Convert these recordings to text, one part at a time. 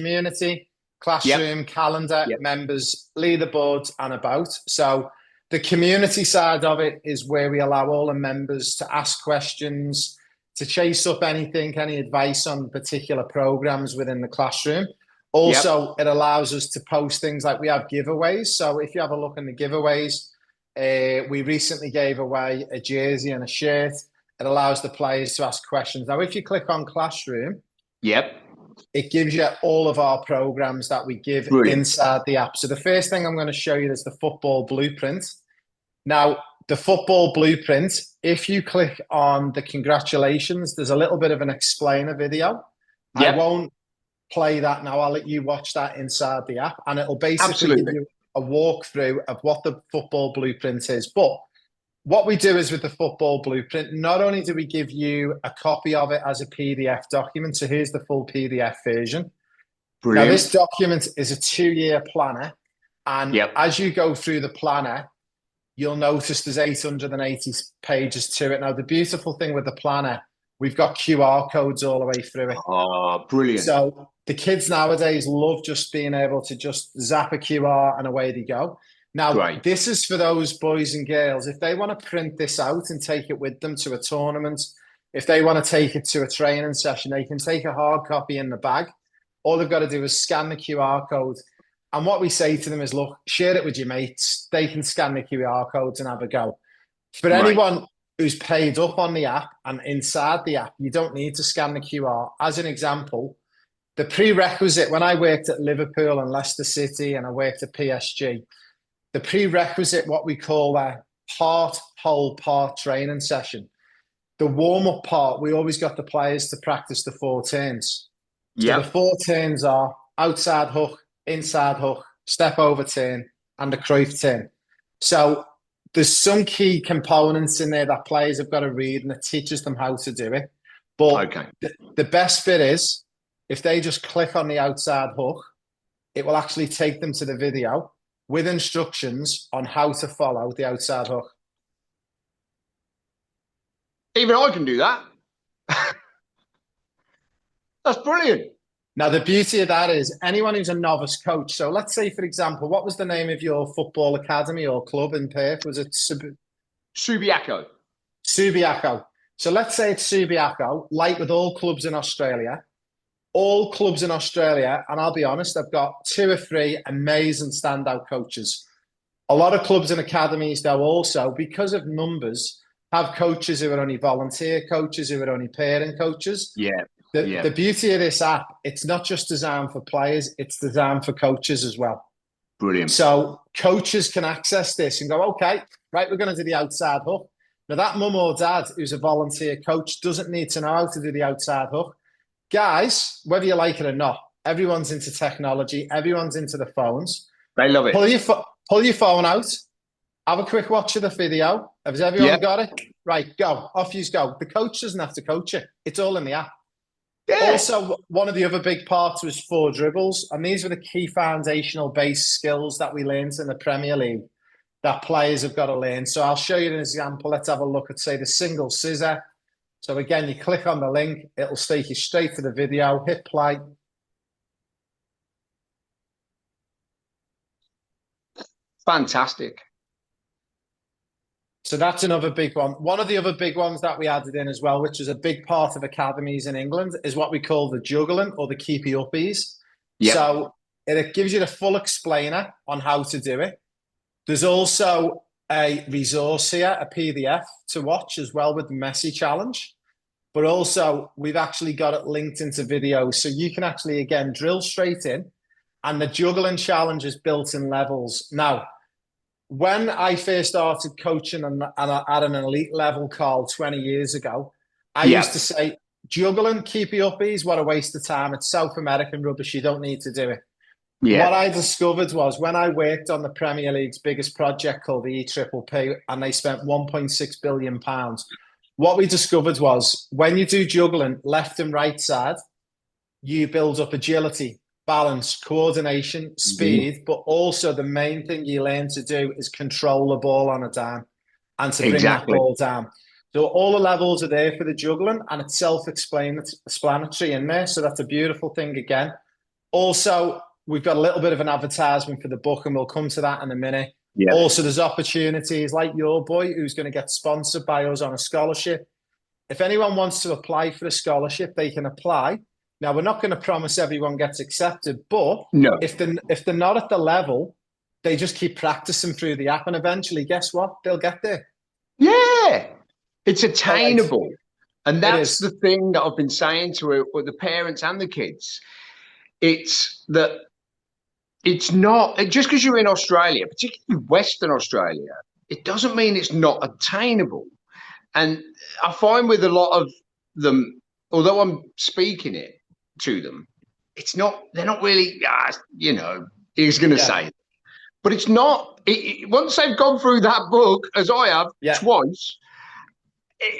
community, Yep. classroom, calendar, Yep. members, leaderboards, and about. So the community side of it is where we allow all the members to ask questions, to chase up anything, any advice on particular programs within the classroom. Also, it allows us to post things like we have giveaways. So if you have a look in the giveaways, we recently gave away a jersey and a shirt. It allows the players to ask questions. Now, if you click on Classroom, Yep. it gives you all of our programs that we give Brilliant. inside the app. So the first thing I'm going to show you is the football blueprint. Now, the football blueprint, if you click on the congratulations, there's a little bit of an explainer video. Yep. I won't play that now. I'll let you watch that inside the app, and it'll basically give you a walkthrough of what the football blueprint is. But what we do is with the football blueprint, not only do we give you a copy of it as a PDF document, so here's the full PDF version. Brilliant. Now, this document is a 2-year planner, and as you go through the planner, you'll notice there's 880 pages to it. Now, the beautiful thing with the planner, we've got QR codes all the way through it. Oh, brilliant. So the kids nowadays love just being able to just zap a QR and away they go. Now, this is for those boys and girls. If they want to print this out and take it with them to a tournament, if they want to take it to a training session, they can take a hard copy in the bag. All they've got to do is scan the QR code. And what we say to them is, look, share it with your mates. They can scan the QR codes and have a go. For anyone who's paid up on the app and inside the app, you don't need to scan the QR. As an example, the prerequisite, when I worked at Liverpool and Leicester City and I worked at PSG, the prerequisite, what we call a whole part training session. The warm-up part, we always got the players to practice the 4 turns. So the 4 turns are outside hook, inside hook, step over turn, and the Cruyff turn. So there's some key components in there that players have got to read, and it teaches them how to do it. But the best bit is, if they just click on the outside hook, it will actually take them to the video with instructions on how to follow the outside hook. Even I can do that. That's brilliant. Now, the beauty of that is anyone who's a novice coach. So let's say, for example, what was the name of your football academy or club in Perth? Was it Subiaco? Subiaco. So let's say it's Subiaco, like with all clubs in Australia. All clubs in Australia, and I'll be honest, I've got 2 or 3 amazing standout coaches. A lot of clubs and academies, though, also, because of numbers, have coaches who are only volunteer coaches, who are only parent coaches. The beauty of this app, it's not just designed for players, it's designed for coaches as well. Brilliant. So coaches can access this and go, okay, right, we're going to do the outside hook. Now, that mum or dad who's a volunteer coach doesn't need to know how to do the outside hook. Guys, whether you like it or not, everyone's into technology. Everyone's into the phones. They love it. Pull your phone out. Have a quick watch of the video. Has everyone got it? Right, go. Off you go. The coach doesn't have to coach it. It's all in the app. Also, one of the other big parts was 4 dribbles. And these were the key foundational base skills that we learned in the Premier League that players have got to learn. So I'll show you an example. Let's have a look at, say, the single scissor. So again, you click on the link, it'll take you straight to the video, hit play. Fantastic. So that's another big one. One of the other big ones that we added in as well, which is a big part of academies in England, is what we call the juggling or the keepy-uppies. So it gives you the full explainer on how to do it. There's also a resource here, a PDF to watch as well with the Messi challenge. But also, we've actually got it linked into videos. So you can actually, again, drill straight in. And the juggling challenge is built in levels. Now, when I first started coaching and at an elite level, Carl, 20 years ago, I used to say, juggling, keepy-uppies, what a waste of time. It's South American rubbish. You don't need to do it. What I discovered was when I worked on the Premier League's biggest project called the EPPP, and they spent £1.6 billion, what we discovered was when you do juggling left and right side, you build up agility, balance, coordination, speed, but also the main thing you learn to do is control the ball on a dime and to bring that ball down. So all the levels are there for the juggling, and it's self-explanatory in there. So that's a beautiful thing again. Also, we've got a little bit of an advertisement for the book, and we'll come to that in a minute. Yeah. Also, there's opportunities like your boy who's going to get sponsored by us on a scholarship. If anyone wants to apply for a scholarship, they can apply. Now, we're not going to promise everyone gets accepted, but No. if they're not at the level, they just keep practicing through the app, and eventually, guess what? They'll get there. Yeah, it's attainable. Right. And that's the thing that I've been saying to the parents and the kids. It's that it's not just because you're in Australia, particularly Western Australia, it doesn't mean it's not attainable. And I find with a lot of them, although I'm speaking it to them, they're not really, he's going to say it. But it's not, once they've gone through that book, as I have twice.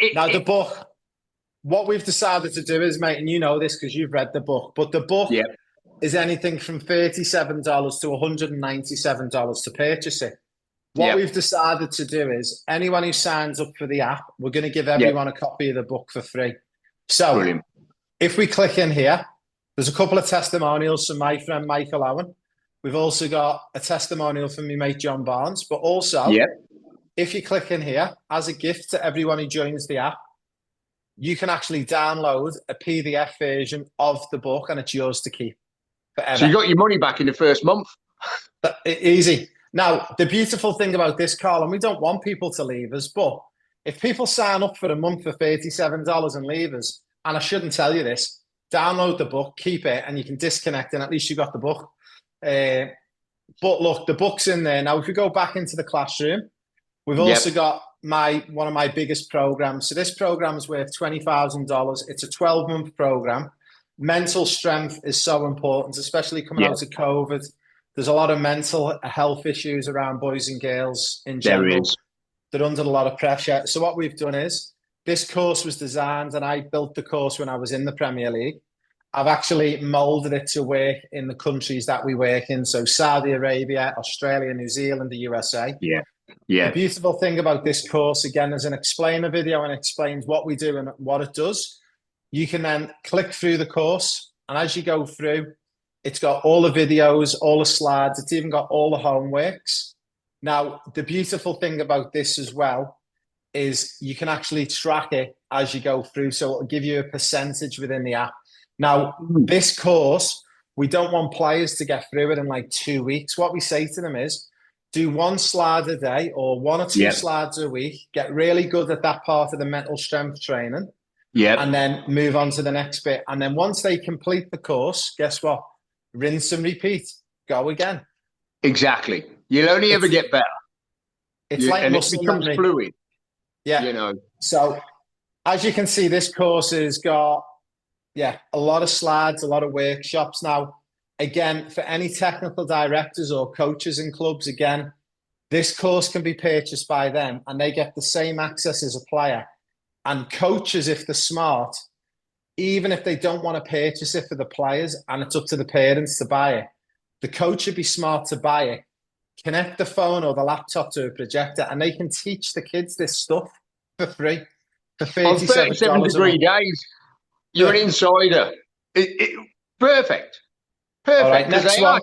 The book, what we've decided to do is, mate, and you know this because you've read the book, but the book is anything from $37 to $197 to purchase it. What we've decided to do is anyone who signs up for the app, we're going to give everyone a copy of the book for free. So if we click in here, there's a couple of testimonials from my friend Michael Owen. We've also got a testimonial from my mate John Barnes, but also if you click in here, as a gift to everyone who joins the app, you can actually download a PDF version of the book and it's yours to keep forever. So you got your money back in the first month. Easy. Now, the beautiful thing about this, Carl, and we don't want people to leave us, but if people sign up for a month for $37 and leave us, and I shouldn't tell you this, download the book, keep it, and you can disconnect, and at least you got the book. But look, the book's in there. Now, if we go back into the classroom, we've also got one of my biggest programs. So this program is worth $20,000. It's a 12-month program. Mental strength is so important, especially coming out of COVID. There's a lot of mental health issues around boys and girls in general. They're under a lot of pressure. So what we've done is, this course was designed, and I built the course when I was in the Premier League. I've actually molded it to work in the countries that we work in. So Saudi Arabia, Australia, New Zealand, the USA. The beautiful thing about this course, again, there's an explainer video and it explains what we do and what it does. You can then click through the course, and as you go through, it's got all the videos, all the slides. It's even got all the homeworks. Now, the beautiful thing about this as well is you can actually track it as you go through. So it'll give you a percentage within the app. Now, this course, we don't want players to get through it in like 2 weeks. What we say to them is, do one slide a day or one or two slides a week, get really good at that part of the mental strength training, and then move on to the next bit. And then once they complete the course, guess what? Rinse and repeat. Go again. Exactly. You'll only ever get better. It's like and muscle it becomes memory. fluid. Yeah. You know. So as you can see, this course has got a lot of slides, a lot of workshops. Now, again, for any technical directors or coaches in clubs, again, this course can be purchased by them and they get the same access as a player. And coaches, if they're smart, even if they don't want to purchase it for the players and it's up to the parents to buy it, the coach should be smart to buy it, connect the phone or the laptop to a projector, and they can teach the kids this stuff for free. For $37 days. You're an insider. Perfect. All right, next one.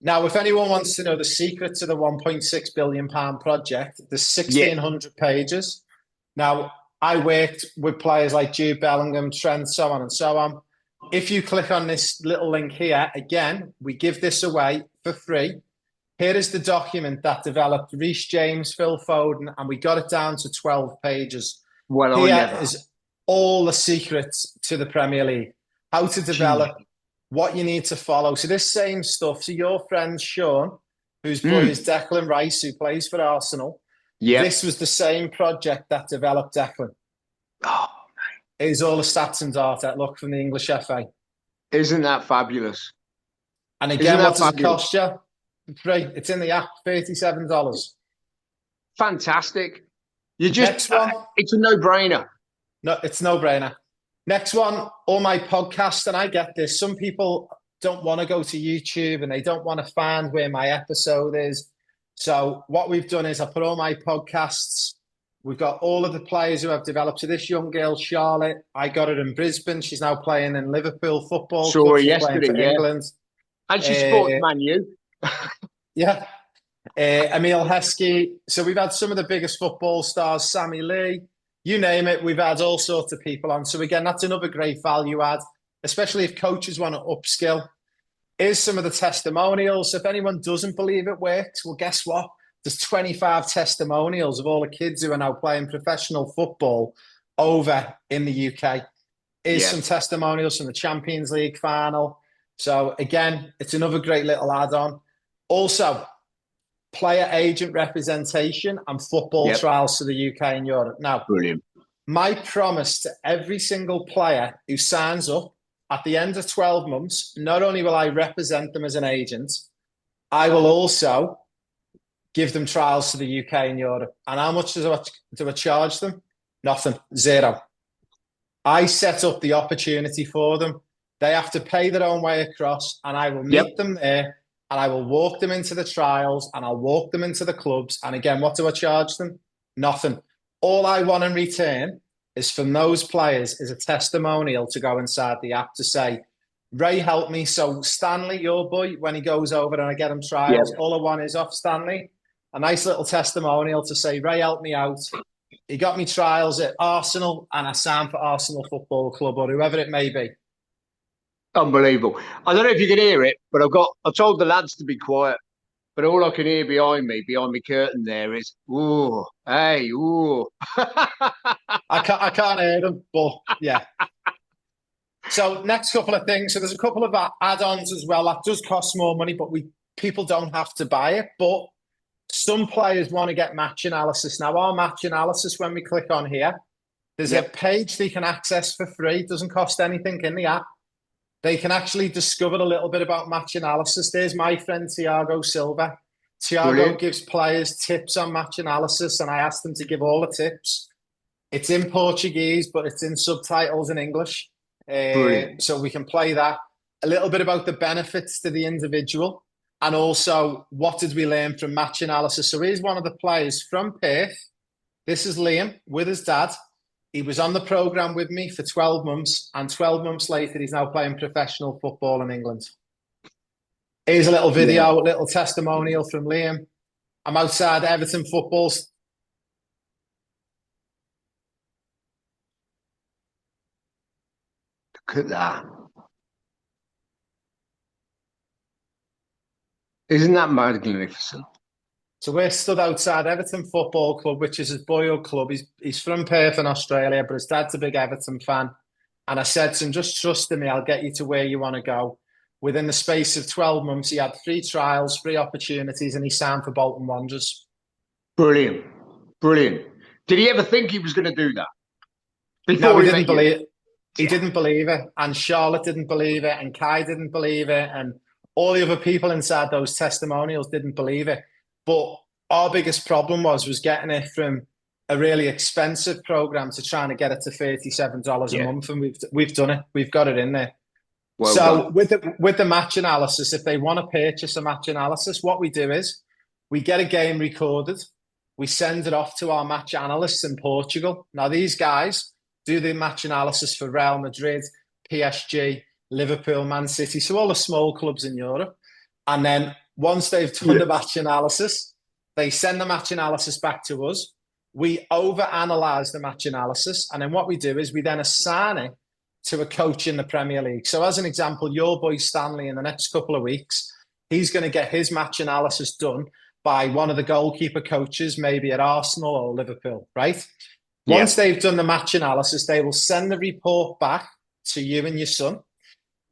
Now, if anyone wants to know the secret to the £1.6 billion project, there's 1,600 pages. Now, I worked with players like Jude Bellingham, Trent, so on and so on. If you click on this little link here, again, we give this away for free. Here is the document that developed Reece James, Phil Foden, and we got it down to 12 pages. Well, here is all the secrets to the Premier League, how to develop, what you need to follow. So this same stuff, so your friend Sean, whose boy is Declan Rice, who plays for Arsenal, this was the same project that developed Declan. Oh, man. It is all the stats and data, look, from the English FA. Isn't that fabulous? And again, what does it cost you? Free. It's in the app, $37. Fantastic. You just, next one. It's a no-brainer. No, it's no-brainer. Next one, all my podcasts, and I get this. Some people don't want to go to YouTube and they don't want to find where my episode is. So what we've done is I put all my podcasts We've got all of the players who have developed. So this young girl, Charlotte, I got her in Brisbane. She's now playing in Liverpool Football Saw Club. her She's playing yesterday, for yeah. England. And she sports Man U. Yeah. Emil Heskey. So we've had some of the biggest football stars, Sammy Lee, you name it. We've had all sorts of people on. So again, that's another great value add, especially if coaches want to upskill. Here's some of the testimonials. If anyone doesn't believe it works, well, guess what? There's 25 testimonials of all the kids who are now playing professional football over in the UK. Here's some testimonials from the Champions League final. So again, it's another great little add-on. Also, player agent representation and football trials to the UK and Europe. Now, brilliant. My promise to every single player who signs up at the end of 12 months, not only will I represent them as an agent, I will also give them trials to the UK and Europe. And how much do I charge them? Nothing. Zero. I set up the opportunity for them. They have to pay their own way across, and I will meet them there, and I will walk them into the trials, and I'll walk them into the clubs. And again, what do I charge them? Nothing. All I want in return is from those players is a testimonial to go inside the app to say, Ray helped me. So Stanley, your boy, when he goes over and I get him trials, all I want is off Stanley, a nice little testimonial to say, Ray helped me out. He got me trials at Arsenal and I signed for Arsenal Football Club or whoever it may be. Unbelievable. I don't know if you can hear it, but I told the lads to be quiet, but all I can hear behind me curtain there is, ooh, hey, ooh. I can't hear them, but yeah. So next couple of things. So there's a couple of add-ons as well. That does cost more money, but people don't have to buy it. But some players want to get match analysis. Now, our match analysis, when we click on here, there's a page they can access for free. It doesn't cost anything in the app. They can actually discover a little bit about match analysis. There's my friend, Thiago Silva. Thiago gives players tips on match analysis, and I asked them to give all the tips. It's in Portuguese, but it's in subtitles in English. So we can play that. A little bit about the benefits to the individual, and also what did we learn from match analysis. So here's one of the players from Perth. This is Liam with his dad. He was on the programme with me for 12 months, and 12 months later, he's now playing professional football in England. Here's a little video, a little testimonial from Liam. I'm outside Everton football. Look at that. Isn't that magnificent? So we're stood outside Everton Football Club, which is his boyhood club. He's from Perth in Australia, but his dad's a big Everton fan. And I said to him, just trust in me, I'll get you to where you want to go. Within the space of 12 months, he had 3 trials, 3 opportunities, and he signed for Bolton Wanderers. Brilliant. Brilliant. Did he ever think he was going to do that? No, he didn't believe it. He didn't believe it. And Charlotte didn't believe it. And Kai didn't believe it. And all the other people inside those testimonials didn't believe it. But our biggest problem was getting it from a really expensive program to trying to get it to $37 a month. And we've done it. We've got it in there. Well so with the match analysis, if they want to purchase a match analysis, what we do is we get a game recorded. We send it off to our match analysts in Portugal. Now, these guys do the match analysis for Real Madrid, PSG, Liverpool, Man City. So all the small clubs in Europe. And then once they've done the match analysis, they send the match analysis back to us. We overanalyze the match analysis. And then what we do is we then assign it to a coach in the Premier League. So as an example, your boy Stanley, in the next couple of weeks, he's going to get his match analysis done by one of the goalkeeper coaches, maybe at Arsenal or Liverpool, right? Once they've done the match analysis, they will send the report back to you and your son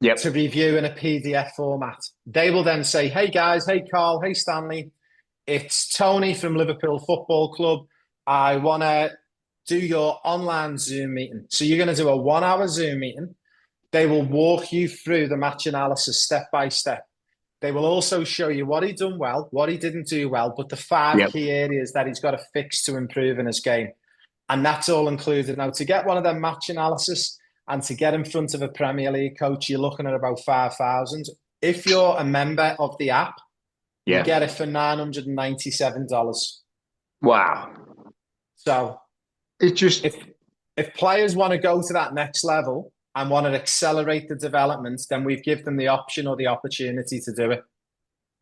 to review in a PDF format. They will then say, hey guys, hey Carl, hey Stanley, it's Tony from Liverpool Football Club. I want to do your online Zoom meeting. So you're going to do a 1-hour Zoom meeting. They will walk you through the match analysis step by step. They will also show you what he done well, what he didn't do well, but the 5 key areas that he's got to fix to improve in his game. And that's all included. Now, to get one of them match analysis and to get in front of a Premier League coach, you're looking at about 5,000. If you're a member of the app, you get it for $997. Wow. So It just if players want to go to that next level and want to accelerate the development, then we've given them the option or the opportunity to do it.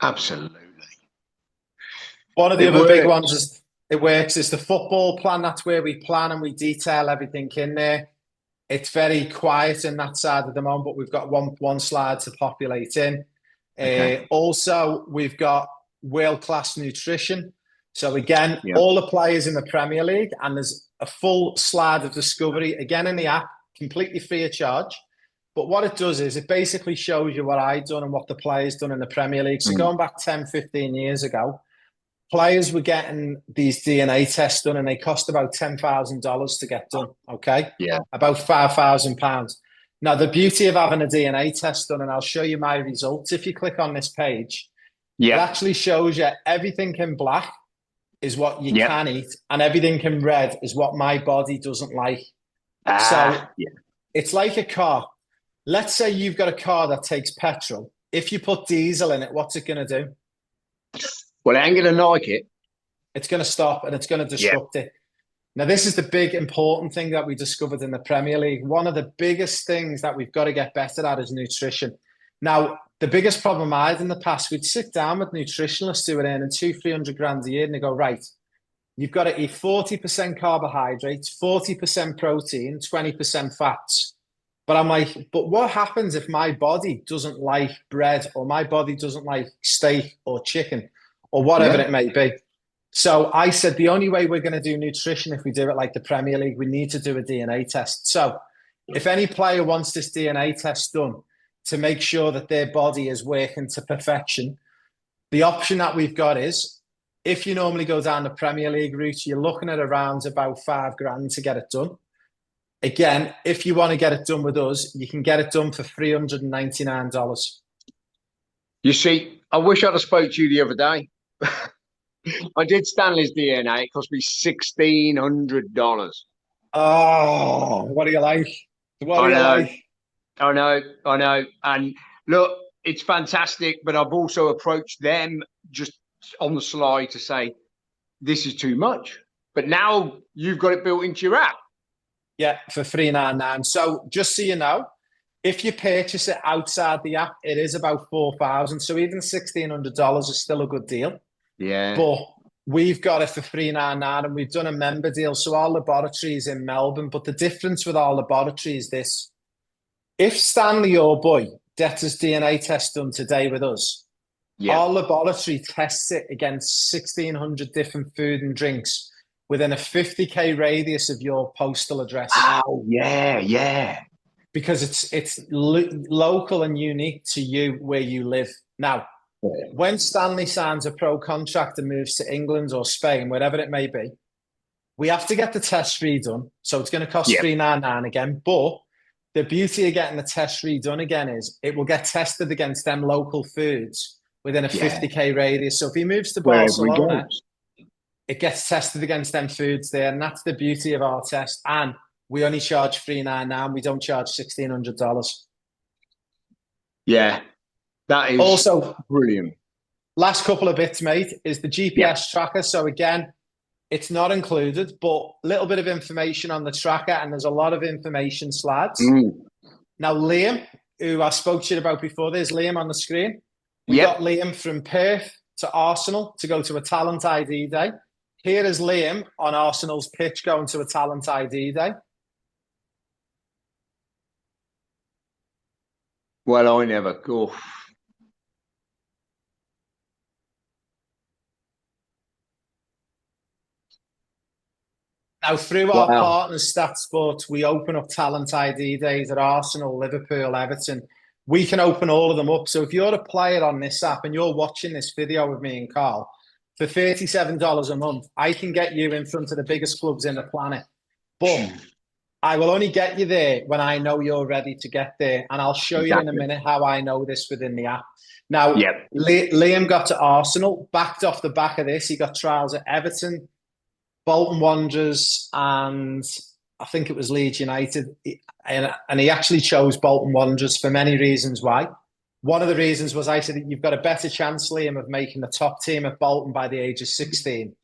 absolutely. One of the other big ones is it works is the football plan. That's where we plan and we detail everything in there. It's very quiet in that side at the moment, but we've got one slide to populate in. Okay. Also, we've got world-class nutrition. So again, all the players in the Premier League, and there's a full slide of discovery, again in the app, completely free of charge. But what it does is it basically shows you what I've done and what the players done in the Premier League. So going back 10, 15 years ago, players were getting these DNA tests done and they cost about $10,000 to get done, okay? Yeah. About £5,000. Now, the beauty of having a DNA test done, and I'll show you my results. If you click on this page, it actually shows you everything in black is what you can eat, and everything in red is what my body doesn't like. It's like a car. Let's say you've got a car that takes petrol. If you put diesel in it, what's it going to do? Well, it ain't going to like it. It's going to stop and it's going to disrupt it. Now, this is the big important thing that we discovered in the Premier League. One of the biggest things that we've got to get better at is nutrition. Now, the biggest problem I had in the past, we'd sit down with nutritionalists who were earning 200-300 grand a year and they go, right, you've got to eat 40% carbohydrates, 40% protein, 20% fats. But I'm like, but what happens if my body doesn't like bread or my body doesn't like steak or chicken or whatever it may be? So I said, the only way we're going to do nutrition, if we do it like the Premier League, we need to do a DNA test. So if any player wants this DNA test done to make sure that their body is working to perfection, the option that we've got is, if you normally go down the Premier League route, you're looking at around about $5 grand to get it done. Again, if you want to get it done with us, you can get it done for $399. You see, I wish I'd have spoke to you the other day. I did Stanley's DNA. It cost me $1,600. Oh, what do you like? What do you like? I know. And look, it's fantastic, but I've also approached them just on the sly to say, this is too much. But now you've got it built into your app. Yeah, for $399. So just so you know, if you purchase it outside the app, it is about $4,000. So even $1,600 is still a good deal. Yeah. But we've got it for $399 and we've done a member deal. So our laboratories in Melbourne. But the difference with our laboratory is this. If Stanley, your boy, gets his DNA test done today with us, our laboratory tests it against 1,600 different food and drinks within a 50k radius of your postal address. Oh, yeah. Because it's local and unique to you where you live. Now, when Stanley signs a pro contract and moves to England or Spain, wherever it may be, we have to get the test redone. So it's going to cost $399 again. But the beauty of getting the test redone again is it will get tested against them local foods within a 50k radius. So if he moves to Barcelona, it gets tested against them foods there. And that's the beauty of our test. And we only charge $399. We don't charge $1,600. Yeah, that is also brilliant. Last couple of bits, mate, is the GPS tracker. So again, it's not included, but a little bit of information on the tracker, and there's a lot of information slides. Now, Liam, who I spoke to you about before, there's Liam on the screen. We got Liam from Perth to Arsenal to go to a talent ID day. Here is Liam on Arsenal's pitch going to a talent ID day. Well, I never go. Now, through our partners, StatSports, we open up talent ID days at Arsenal, Liverpool, Everton. We can open all of them up. So if you're a player on this app and you're watching this video with me and Carl, for $37 a month, I can get you in front of the biggest clubs in the planet. But I will only get you there when I know you're ready to get there. And I'll show you in a minute how I know this within the app. Now, Liam got to Arsenal, backed off the back of this. He got trials at Everton, Bolton Wanderers, and I think it was Leeds United. And he actually chose Bolton Wanderers for many reasons why. One of the reasons was I said that you've got a better chance, Liam, of making the top team at Bolton by the age of 16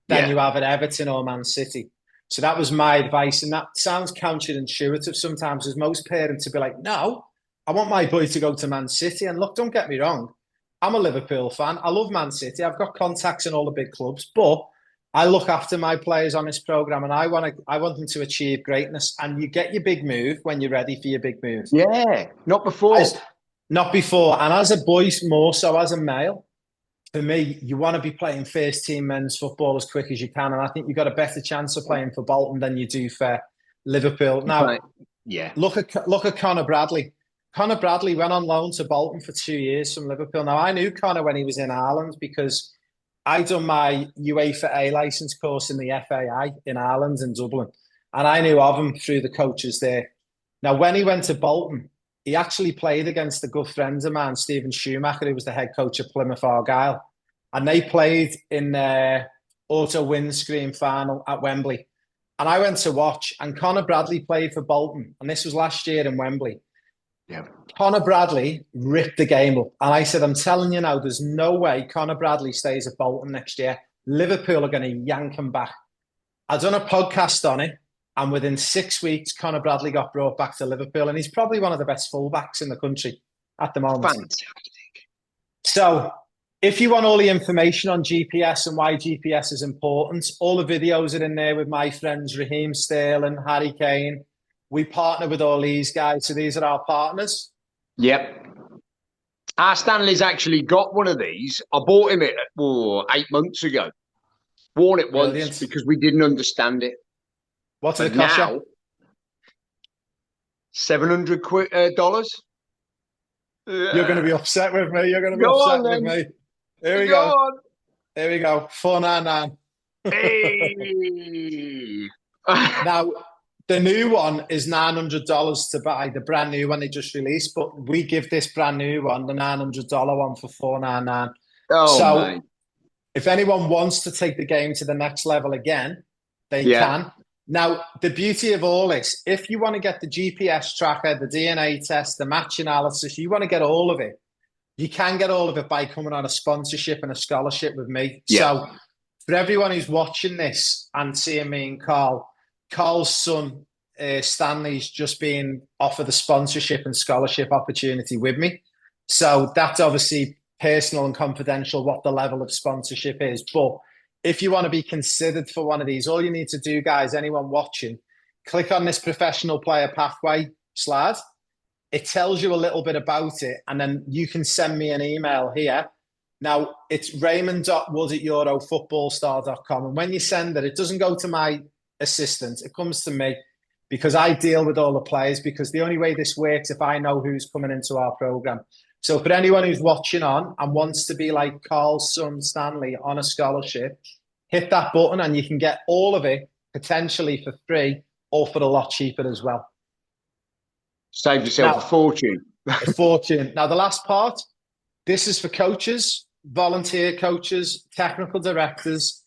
than you have at Everton or Man City. So that was my advice. And that sounds counterintuitive sometimes, as most parents would be like, no, I want my boy to go to Man City. And look, don't get me wrong. I'm a Liverpool fan. I love Man City. I've got contacts in all the big clubs, but I look after my players on this program, and I want them to achieve greatness. And you get your big move when you're ready for your big move. Yeah, not before. Not before. And as a boy, more so as a male, for me, you want to be playing first team men's football as quick as you can. And I think you've got a better chance of playing for Bolton than you do for Liverpool. Now, yeah, look at Conor Bradley. Conor Bradley went on loan to Bolton for 2 years from Liverpool. Now, I knew Conor when he was in Ireland because I done my UEFA A license course in the FAI in Ireland in Dublin. And I knew of him through the coaches there. Now, when he went to Bolton, he actually played against a good friend of mine, Stephen Schumacher, who was the head coach of Plymouth Argyle. And they played in their auto windscreen final at Wembley. And I went to watch, and Conor Bradley played for Bolton. And this was last year in Wembley. Yeah. Conor Bradley ripped the game up. And I said, I'm telling you now, there's no way Conor Bradley stays at Bolton next year. Liverpool are going to yank him back. I done a podcast on it. And within 6 weeks, Conor Bradley got brought back to Liverpool. And he's probably one of the best fullbacks in the country at the moment. Fantastic. So if you want all the information on GPS and why GPS is important, all the videos are in there with my friends, Raheem Sterling, Harry Kane. We partner with all these guys. So these are our partners. Yep. Our Stanley's actually got one of these. I bought him it 8 months ago. Worn it once. Brilliant. Because we didn't understand it. What's it cost now? $700. You're going to be upset with me. You're going to be upset with me. Here we go. Here we go. $499. Hey. Now, the new one is $900 to buy, the brand new one they just released, but we give this brand new one, the $900 one, for $499. Oh, so man. If anyone wants to take the game to the next level again, they can. Now, the beauty of all this, if you want to get the GPS tracker, the DNA test, the match analysis, you want to get all of it, you can get all of it by coming on a sponsorship and a scholarship with me. Yeah. So for everyone who's watching this and seeing me and Carl's son, Stanley's just being offered a sponsorship and scholarship opportunity with me. So that's obviously personal and confidential what the level of sponsorship is. But if you want to be considered for one of these, all you need to do, guys, anyone watching, click on this professional player pathway slide. It tells you a little bit about it, and then you can send me an email here. Now, it's raymond.wood@eurofootballstar.com. And when you send it, it doesn't go to my assistant. It comes to me because I deal with all the players, because the only way this works if I know who's coming into our program. So for anyone who's watching on and wants to be like Carl's son, Stanley, on a scholarship, hit that button and you can get all of it potentially for free or for a lot cheaper as well. Save yourself a fortune. A fortune. Now, the last part, this is for coaches, volunteer coaches, technical directors,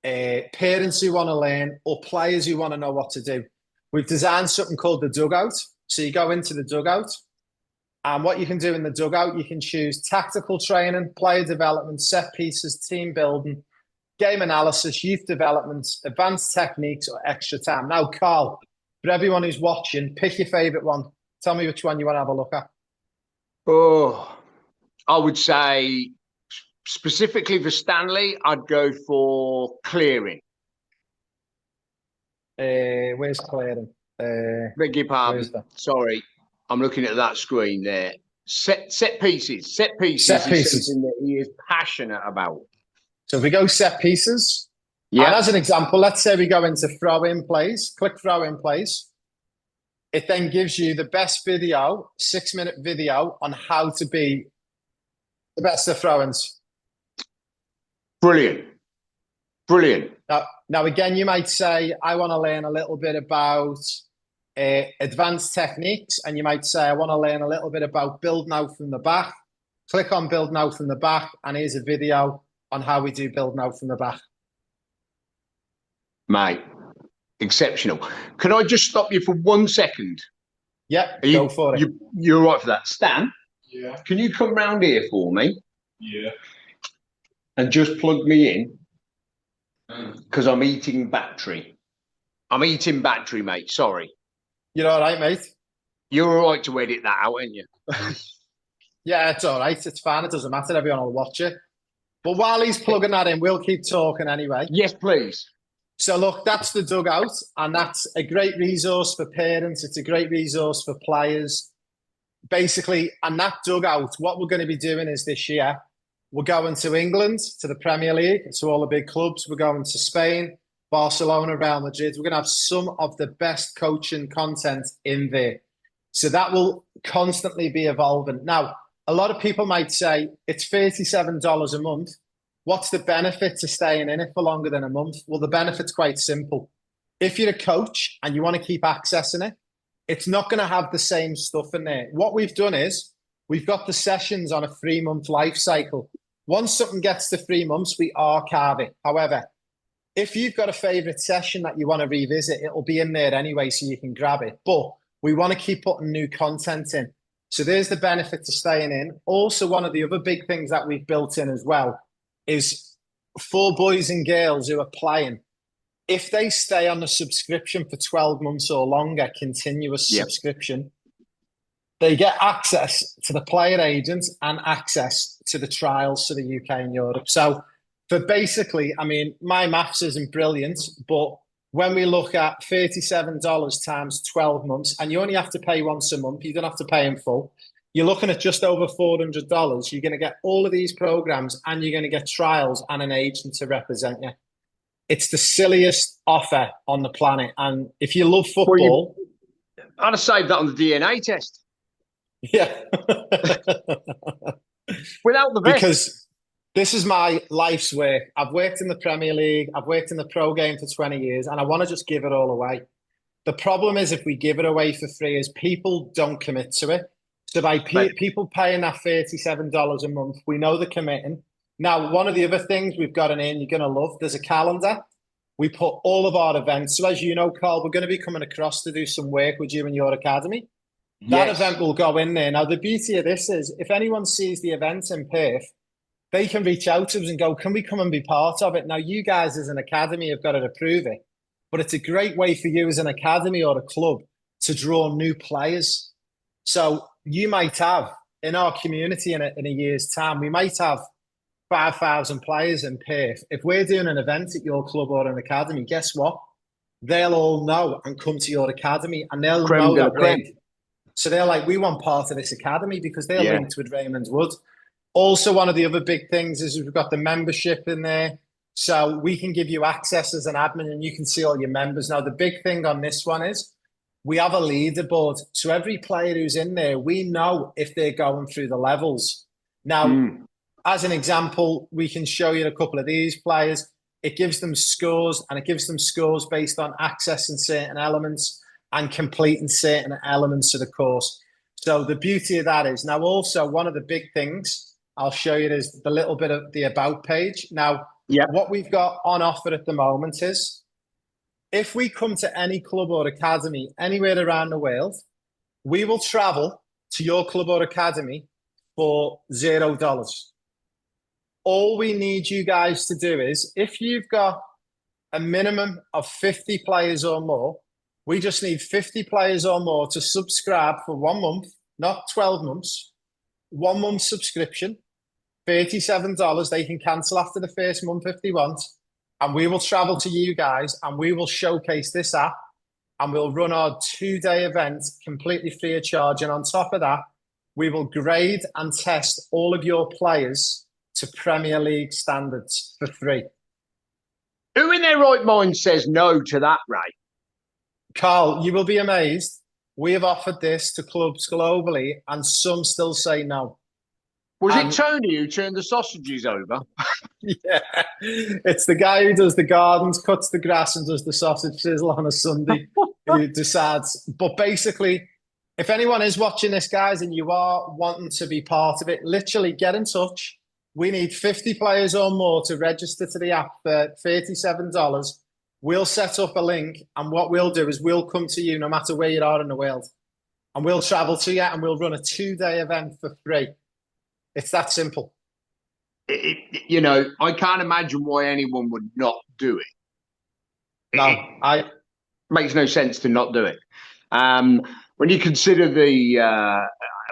parents who want to learn, or players who want to know what to do. We've designed something called the dugout. So you go into the dugout, and what you can do in the dugout, you can choose tactical training, player development, set pieces, team building, game analysis, youth development, advanced techniques, or extra time. Now, Carl, for everyone who's watching, pick your favourite one. Tell me which one you want to have a look at. Oh, I would say specifically for Stanley, I'd go for clearing. Where's clearing? Beg your pardon. Sorry. I'm looking at that screen there. Set pieces. Set pieces is something that he is passionate about. So if we go set pieces, and as an example, let's say we go into throw-in plays, click throw-in plays. It then gives you the best video, 6-minute video on how to be the best of throw-ins. Brilliant. Now, again, you might say, I want to learn a little bit about advanced techniques, and you might say, I want to learn a little bit about building out from the back. Click on building out from the back, and here's a video on how we do building out from the back. Mate, exceptional. Can I just stop you for 1 second? Yeah, go for it. You're right for that. Stan? Yeah. Can you come round here for me? Yeah. And just plug me in? Because I'm eating battery. I'm eating battery, mate. Sorry. You're all right, mate? You're all right to edit that out, aren't you? Yeah, it's all right. It's fine. It doesn't matter. Everyone will watch it. But while he's plugging that in, we'll keep talking anyway. Yes, please. So look, that's the dugout, and that's a great resource for parents. It's a great resource for players. Basically, and that dugout, what we're going to be doing is this year, we're going to England, to the Premier League, to all the big clubs. We're going to Spain, Barcelona, Real Madrid. We're going to have some of the best coaching content in there. So that will constantly be evolving. Now, a lot of people might say it's $37 a month. What's the benefit to staying in it for longer than a month? Well, the benefit's quite simple. If you're a coach and you want to keep accessing it, it's not going to have the same stuff in there. What we've done is we've got the sessions on a 3-month life cycle. Once something gets to 3 months, we archive it. However, if you've got a favorite session that you want to revisit, it'll be in there anyway, so you can grab it. But we want to keep putting new content in. So there's the benefit to staying in. Also, one of the other big things that we've built in as well is for boys and girls who are playing, if they stay on the subscription for 12 months or longer, continuous subscription, they get access to the player agent and access to the trials to the UK and Europe. So for basically, I mean, my maths isn't brilliant, but when we look at $37 times 12 months, and you only have to pay once a month, you don't have to pay in full, you're looking at just over $400. You're going to get all of these programs, and you're going to get trials and an agent to represent you. It's the silliest offer on the planet. And if you love football... Well, I'd have saved that on the DNA test. Yeah. Without the vest. Because this is my life's work. I've worked in the Premier League. I've worked in the pro game for 20 years, and I want to just give it all away. The problem is if we give it away for free is people don't commit to it. So by people paying that $37 a month, we know they're committing. Now, one of the other things we've got in you're going to love, there's a calendar. We put all of our events. So as you know, Carl, we're going to be coming across to do some work with you in your academy. That event will go in there. Now, the beauty of this is if anyone sees the event in Perth, they can reach out to us and go, can we come and be part of it? Now, you guys as an academy have got to approve it, but it's a great way for you as an academy or a club to draw new players. So you might have, in our community in a year's time, we might have 5,000 players in Perth. If we're doing an event at your club or an academy, guess what? They'll all know and come to your academy, and they'll know that so they're like, we want part of this academy because they're linked with Raymond Wood. Also, one of the other big things is we've got the membership in there. So we can give you access as an admin and you can see all your members. Now, the big thing on this one is we have a leaderboard. So every player who's in there, we know if they're going through the levels. Now, as an example, we can show you a couple of these players. It gives them scores, and it gives them scores based on accessing certain elements and completing certain elements of the course. So the beauty of that is now also one of the big things I'll show you is the little bit of the about page. Now, what we've got on offer at the moment is if we come to any club or academy anywhere around the world, we will travel to your club or academy for $0. All we need you guys to do is if you've got a minimum of 50 players or more, we just need 50 players or more to subscribe for 1 month, not 12 months, 1 month subscription, $37. They can cancel after the first month if they want. And we will travel to you guys and we will showcase this app and we'll run our 2-day event completely free of charge. And on top of that, we will grade and test all of your players to Premier League standards for free. Who in their right mind says no to that, Ray? Carl, you will be amazed. We have offered this to clubs globally and some still say no. Was it Tony who turned the sausages over? Yeah, it's the guy who does the gardens, cuts the grass and does the sausage sizzle on a Sunday who decides. But basically, if anyone is watching this, guys, and you are wanting to be part of it, literally get in touch. We need 50 players or more to register to the app for $37. We'll set up a link, and what we'll do is we'll come to you no matter where you are in the world. And we'll travel to you, and we'll run a 2-day event for free. It's that simple. You know, I can't imagine why anyone would not do it. No, Makes no sense to not do it. When you consider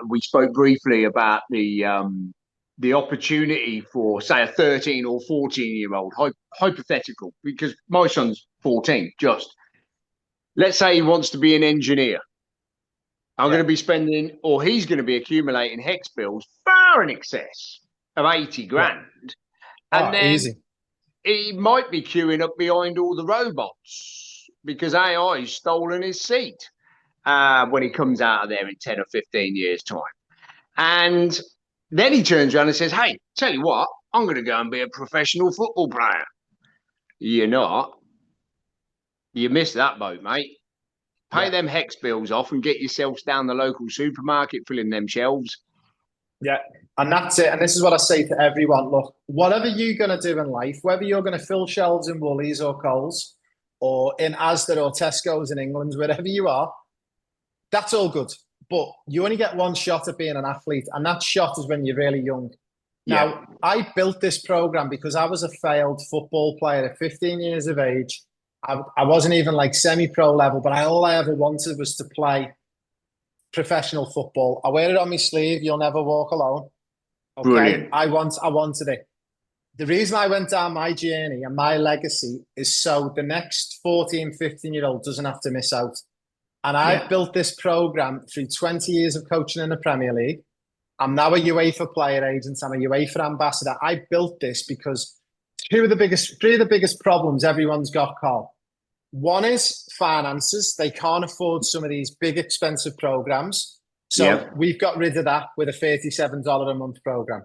we spoke briefly about the opportunity for, say, a 13 or 14-year-old, hypothetical, because my son's 14, just. Let's say he wants to be an engineer. I'm going to be spending, or he's going to be accumulating HEX bills far in excess of 80 grand. And then easy. He might be queuing up behind all the robots because AI's stolen his seat when he comes out of there in 10 or 15 years' time. And then he turns around and says, hey, tell you what, I'm going to go and be a professional football player. You're not. You missed that boat, mate. Pay them HEX bills off and get yourselves down the local supermarket filling them shelves. Yeah, and that's it. And this is what I say to everyone. Look, whatever you're going to do in life, whether you're going to fill shelves in Woolies or Coles or in Asda or Tesco's in England, wherever you are, that's all good. But you only get one shot at being an athlete, and that shot is when you're really young. Now, I built this program because I was a failed football player at 15 years of age. I wasn't even like semi-pro level, but all I ever wanted was to play professional football. I wear it on my sleeve. You'll never walk alone. Okay. Brilliant. I wanted it. The reason I went down my journey and my legacy is so the next 14, 15-year-old doesn't have to miss out. And I built this program through 20 years of coaching in the Premier League. I'm now a UEFA player agent. I'm a UEFA ambassador. I built this because three of the biggest problems everyone's got, Carl. One is finances. They can't afford some of these big, expensive programs. So we've got rid of that with a $37 a month program.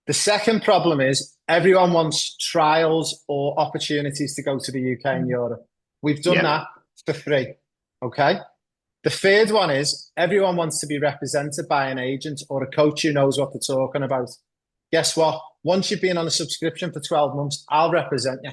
The second problem is everyone wants trials or opportunities to go to the UK and Europe. We've done that for free. Okay. The third one is everyone wants to be represented by an agent or a coach who knows what they're talking about. Guess what? Once you've been on a subscription for 12 months, I'll represent you.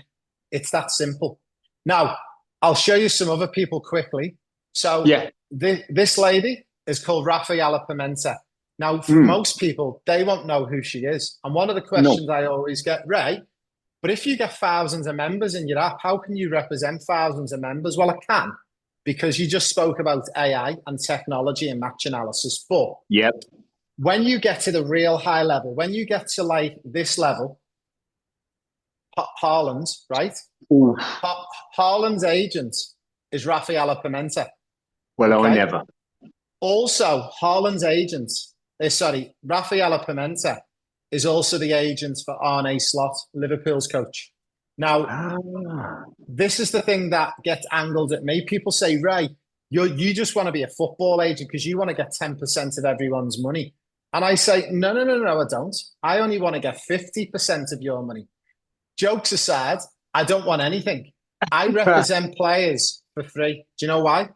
It's that simple. Now, I'll show you some other people quickly. So this lady is called Rafaela Pimenta. Now, for most people, they won't know who she is. And one of the questions I always get, Ray, but if you get thousands of members in your app, how can you represent thousands of members? Well, I can, because you just spoke about AI and technology and match analysis. But when you get to the real high level, when you get to like this level, Haaland, right? Haaland's agent is Rafaela Pimenta. Well, I never. Also, Haaland's agent, Rafaela Pimenta is also the agent for Arne Slot, Liverpool's coach. Now, this is the thing that gets angled at me. People say, Ray, you just want to be a football agent because you want to get 10% of everyone's money. And I say, no, I don't. I only want to get 50% of your money. Jokes aside, I don't want anything. I represent players for free. Do you know why?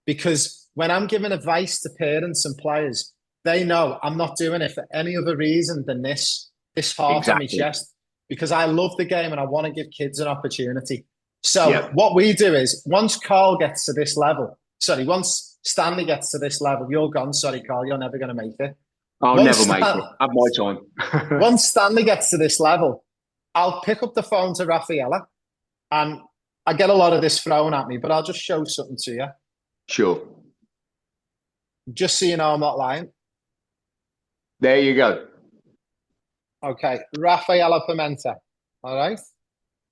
Because when I'm giving advice to parents and players, they know I'm not doing it for any other reason than this heart on my chest, because I love the game and I want to give kids an opportunity. So what we do is once Carl gets to this level, once Stanley gets to this level, you're gone. Sorry, Carl, you're never going to make it. I'll never make it. Have my time. Once Stanley gets to this level, I'll pick up the phone to Rafaela, and I get a lot of this thrown at me, but I'll just show something to you. Sure. Just so you know I'm not lying. There you go. Okay, Rafaela Pimenta. All right.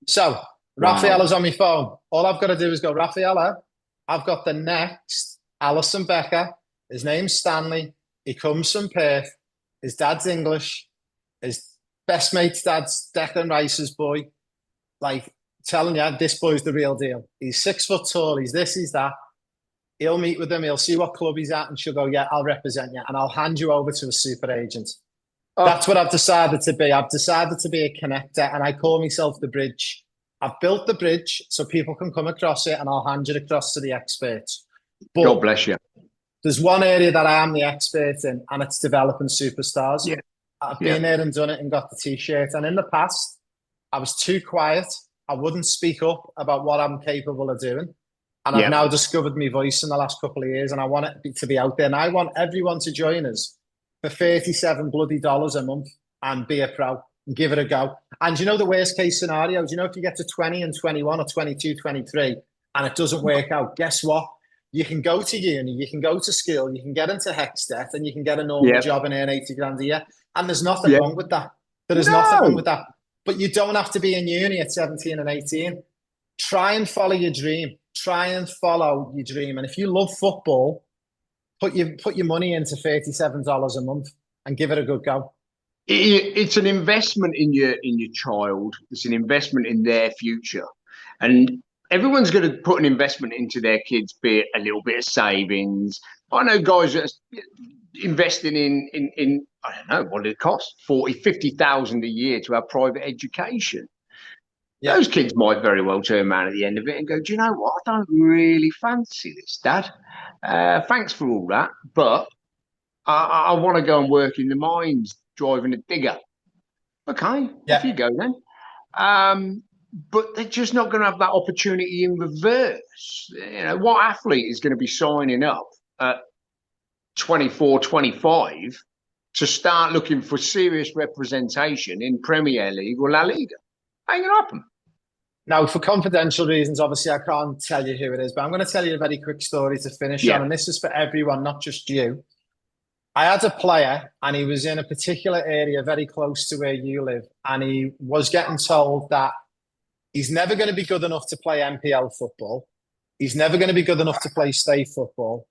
So Rafaela's on my phone. All I've got to do is go, Rafaela, I've got the next Alison Becker. His name's Stanley. He comes from Perth. His dad's English. His best mate's dad's Declan Rice's boy. Like, telling you, this boy's the real deal. He's 6 foot tall. He's this, he's that. He'll meet with them. He'll see what club he's at, and she'll go, yeah, I'll represent you. And I'll hand you over to a super agent. That's what I've decided to be. I've decided to be a connector, and I call myself the bridge. I've built the bridge so people can come across it, and I'll hand it across to the experts. But God bless you. There's one area that I am the expert in, and it's developing superstars. Yeah. I've been there and done it and got the T-shirt. And in the past, I was too quiet. I wouldn't speak up about what I'm capable of doing. And I've now discovered my voice in the last couple of years, and I want it to be out there. And I want everyone to join us for $37 bloody a month and be a pro and give it a go. And you know the worst case scenario? Do you know if you get to 20 and 21 or 22, 23, and it doesn't work out, guess what? You can go to uni, you can go to school, you can get into Hextet, and you can get a normal job and earn 80 grand a year. And there's nothing wrong with that. There is nothing wrong with that. But you don't have to be in uni at 17 and 18. Try and follow your dream. Try and follow your dream. And if you love football, put your money into $37 a month and give it a good go. It's an investment in your child. It's an investment in their future. And everyone's going to put an investment into their kids, be it a little bit of savings. I know guys that are investing in I don't know, what did it cost? 40,000, 50,000 a year to have private education. Yeah. Those kids might very well turn around at the end of it and go, do you know what? I don't really fancy this, Dad. Thanks for all that, but I want to go and work in the mines driving a digger. Okay, off you go then. But they're just not going to have that opportunity in reverse. You know, what athlete is going to be signing up at 24, 25 to start looking for serious representation in Premier League or La Liga? Ain't going to happen. Now, for confidential reasons, obviously, I can't tell you who it is, but I'm going to tell you a very quick story to finish on, and this is for everyone, not just you. I had a player, and he was in a particular area very close to where you live, and he was getting told that he's never going to be good enough to play NPL football. He's never going to be good enough to play state football,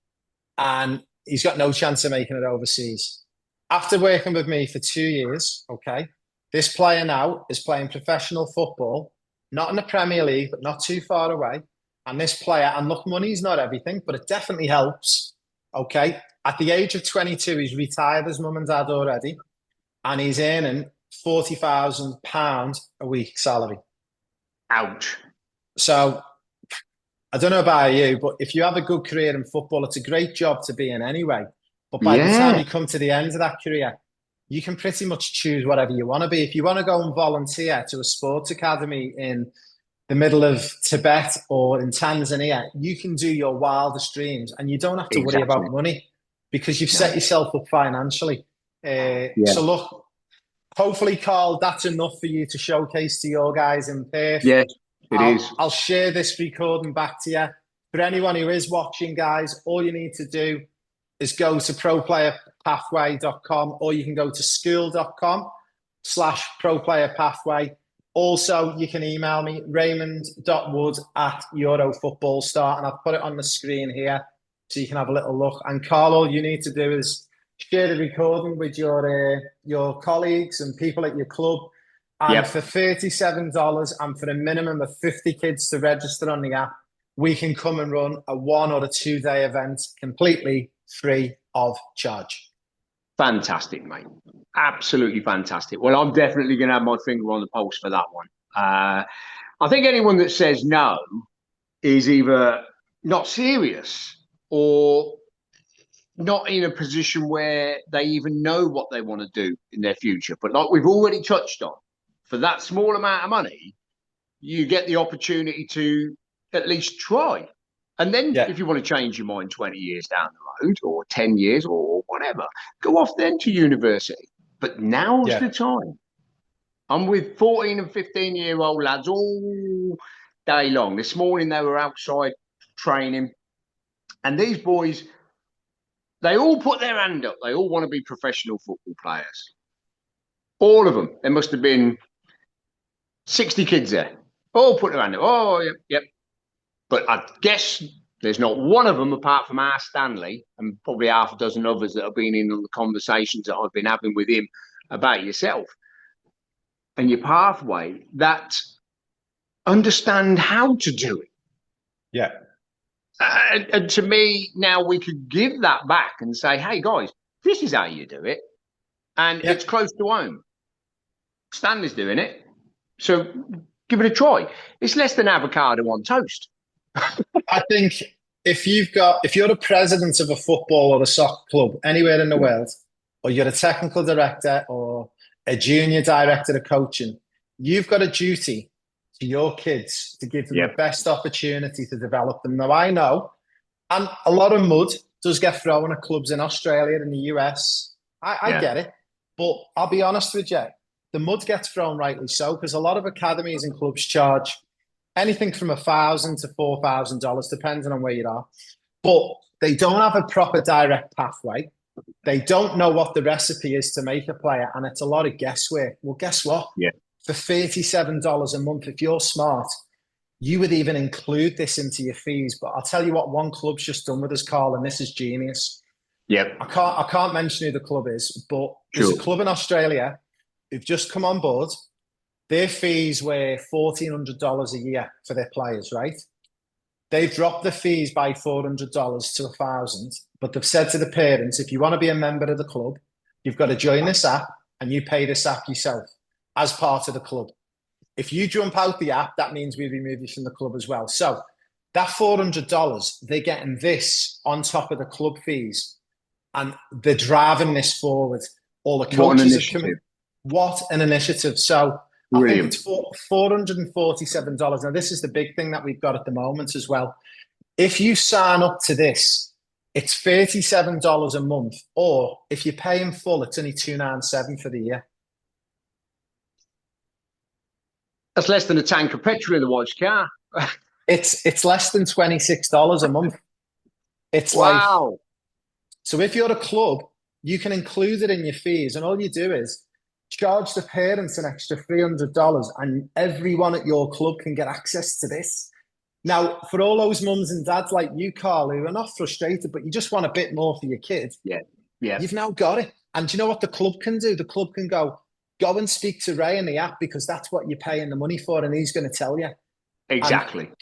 and he's got no chance of making it overseas. After working with me for 2 years, okay, this player now is playing professional football, not in the Premier League, but not too far away. And this player, and look, money's not everything, but it definitely helps, okay? At the age of 22, he's retired his mum and dad already, and he's earning £40,000 a week salary. Ouch. So I don't know about you, but if you have a good career in football, it's a great job to be in anyway. But by the time you come to the end of that career, you can pretty much choose whatever you want to be. If you want to go and volunteer to a sports academy in the middle of Tibet or in Tanzania, you can do your wildest dreams and you don't have to worry about money because you've set yourself up financially. So look, hopefully, Carl, that's enough for you to showcase to your guys in Perth. Yes, it is. I'll share this recording back to you. For anyone who is watching, guys, all you need to do is go to proplayerpathway.com, or you can go to school.com/proplayerpathway. Also, you can email me, raymond.wood@Eurofootballstar, and I've put it on the screen here so you can have a little look. And Carl, all you need to do is share the recording with your colleagues and people at your club. And for $37 and for a minimum of 50 kids to register on the app, we can come and run a 1 or a 2 day event completely free of charge. Fantastic, mate. Absolutely fantastic. Well, I'm definitely going to have my finger on the pulse for that one. I think anyone that says no is either not serious or not in a position where they even know what they want to do in their future. But like we've already touched on, for that small amount of money, you get the opportunity to at least try. And then if you want to change your mind 20 years down the road or 10 years or whatever, go off then to university. But now's the time. I'm with 14 and 15-year-old lads all day long. This morning they were outside training. And these boys, they all put their hand up. They all want to be professional football players. All of them. There must have been 60 kids there. All put their hand up. Oh, yep. But I guess there's not one of them, apart from our Stanley, and probably half a dozen others that have been in on the conversations that I've been having with him about yourself and your pathway, that understand how to do it. Yeah. And to me, now we could give that back and say, hey, guys, this is how you do it. And it's close to home. Stanley's doing it. So give it a try. It's less than avocado on toast. I think if you're the president of a football or a soccer club anywhere in the world, or you're a technical director or a junior director of coaching, you've got a duty to your kids to give them the best opportunity to develop them. Now, I know, and a lot of mud does get thrown at clubs in Australia and the US. I get it. But I'll be honest with you, the mud gets thrown rightly so, because a lot of academies and clubs charge anything from $1,000 to $4,000, depending on where you are. But they don't have a proper direct pathway. They don't know what the recipe is to make a player, and it's a lot of guesswork. Well, guess what? Yeah. For $37 a month, if you're smart, you would even include this into your fees. But I'll tell you what, one club's just done with us, Carl, and this is genius. Yep. I can't mention who the club is, but there's a club in Australia who've just come on board. Their fees were $1,400 a year for their players, right? They've dropped the fees by $400 to $1,000, but they've said to the parents, if you want to be a member of the club, you've got to join this app and you pay this app yourself as part of the club. If you jump out the app, that means we remove you from the club as well. So that $400, they're getting this on top of the club fees, and they're driving this forward. All the coaches have come in. What an initiative. So brilliant. I think it's $447. Now, this is the big thing that we've got at the moment as well. If you sign up to this, it's $37 a month, or if you pay in full, it's only $297 for the year. That's less than a tank of petrol in the watch car. It's less than $26 a month. It's wow. Like, so if you're a club, you can include it in your fees, and all you do is charge the parents an extra $300, and everyone at your club can get access to this. Now, for all those mums and dads like you, Carl, who are not frustrated, but you just want a bit more for your kid, you've now got it. And do you know what the club can do? The club can go and speak to Ray in the app, because that's what you're paying the money for, and he's going to tell you. Exactly. And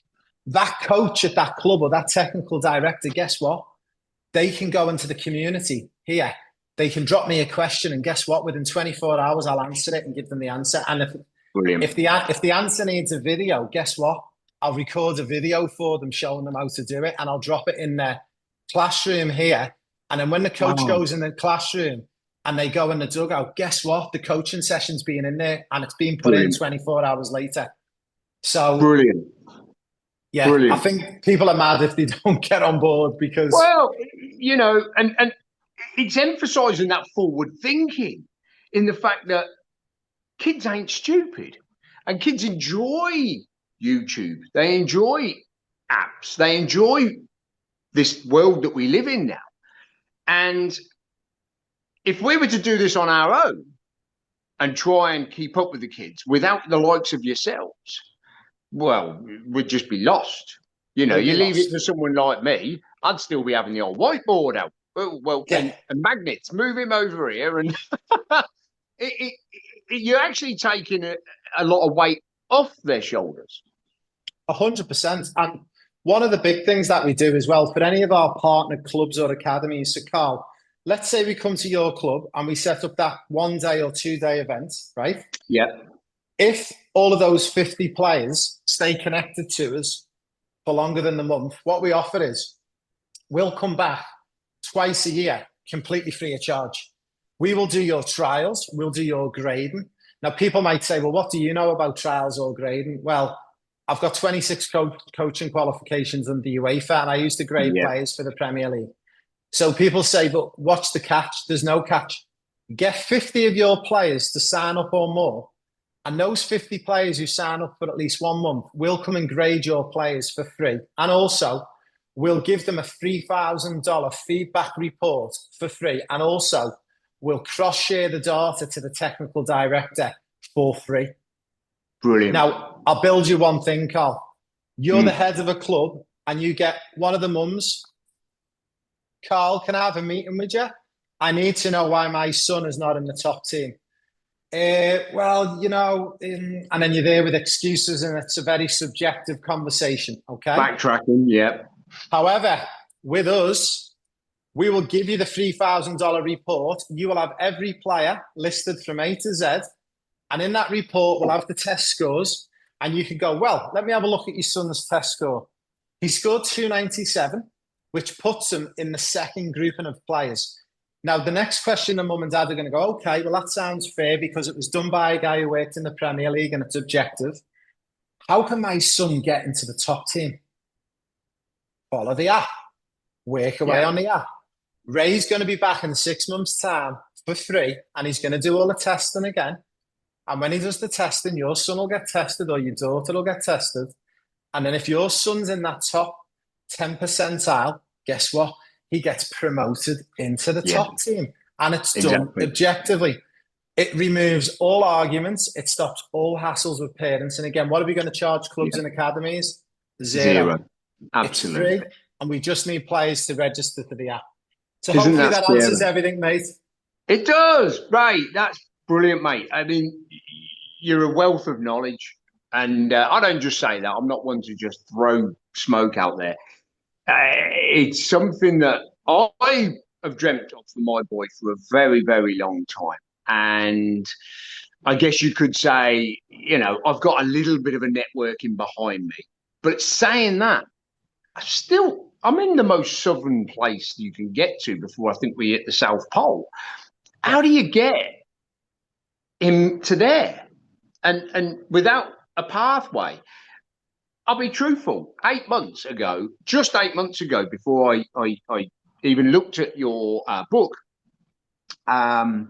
that coach at that club or that technical director, guess what? They can go into the community here. They can drop me a question, and guess what? Within 24 hours, I'll answer it and give them the answer. And if the answer needs a video, guess what? I'll record a video for them showing them how to do it, and I'll drop it in their classroom here. And then when the coach goes in the classroom and they go in the dugout, guess what? The coaching session's being in there, and it's being put in 24 hours later. So brilliant. Yeah, brilliant. I think people are mad if they don't get on board, because... Well, you know, and it's emphasising that forward thinking in the fact that kids ain't stupid, and kids enjoy YouTube. They enjoy apps. They enjoy this world that we live in now. And if we were to do this on our own and try and keep up with the kids without the likes of yourselves, well, we'd just be lost. You know, you leave it to someone like me, I'd still be having the old whiteboard out. And magnets, move him over here. And you're actually taking a lot of weight off their shoulders. 100%. And one of the big things that we do as well for any of our partner clubs or academies, so Carl, let's say we come to your club and we set up that 1 day or 2 day event, right? Yeah. If all of those 50 players stay connected to us for longer than the month, what we offer is we'll come back twice a year, completely free of charge. We will do your trials. We'll do your grading. Now, people might say, well, what do you know about trials or grading? Well, I've got 26 coaching qualifications under UEFA, and I used to grade players for the Premier League. So people say, but what's the catch? There's no catch. Get 50 of your players to sign up or more, and those 50 players who sign up for at least 1 month will come and grade your players for free. And also, we'll give them a $3,000 feedback report for free. And also, we'll cross-share the data to the technical director for free. Brilliant. Now, I'll build you one thing, Carl. You're the head of a club, and you get one of the mums. Carl, can I have a meeting with you? I need to know why my son is not in the top team. Well, you know, and then you're there with excuses, and it's a very subjective conversation, okay? Backtracking, yeah. However, with us, we will give you the $3,000 report. You will have every player listed from A to Z. And in that report, we'll have the test scores. And you can go, well, let me have a look at your son's test score. He scored 297, which puts him in the second grouping of players. Now, the next question the mum and dad are going to go, okay, well, that sounds fair because it was done by a guy who worked in the Premier League and it's objective. How can my son get into the top team? Follow the app. Work away on the app. Ray's going to be back in 6 months' time for free, and he's going to do all the testing again. And when he does the testing, your son will get tested or your daughter will get tested. And then if your son's in that top 10 percentile, guess what? He gets promoted into the top team. And it's done objectively. It removes all arguments. It stops all hassles with parents. And again, what are we going to charge clubs and academies? Zero. Absolutely. It's free. And we just need players to register for the app. So hopefully that answers everything, mate. It does. Right. That's brilliant, mate. I mean, you're a wealth of knowledge. And I don't just say that. I'm not one to just throw smoke out there. It's something that I have dreamt of for my boy for a very, very long time. And I guess you could say, you know, I've got a little bit of a networking behind me. But saying that, I'm in the most southern place you can get to before I think we hit the South Pole. How do you get him to there? And without a pathway, I'll be truthful. 8 months ago, just 8 months ago, before I even looked at your book, I'd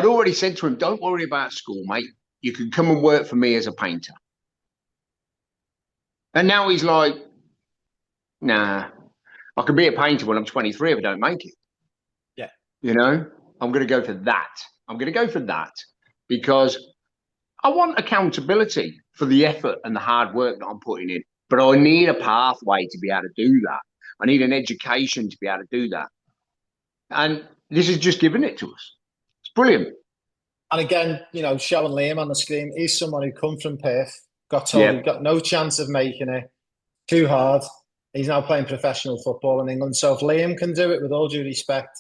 already said to him, don't worry about school, mate. You can come and work for me as a painter. And now he's like, nah, I can be a painter when I'm 23 if I don't make it. Yeah. You know, I'm going to go for that. I'm going to go for that because I want accountability for the effort and the hard work that I'm putting in. But I need a pathway to be able to do that. I need an education to be able to do that. And this is just giving it to us. It's brilliant. And again, you know, showing Liam on the screen, he's someone who come from Perth, got told he's got no chance of making it, too hard. He's now playing professional football in England. So if Liam can do it, with all due respect,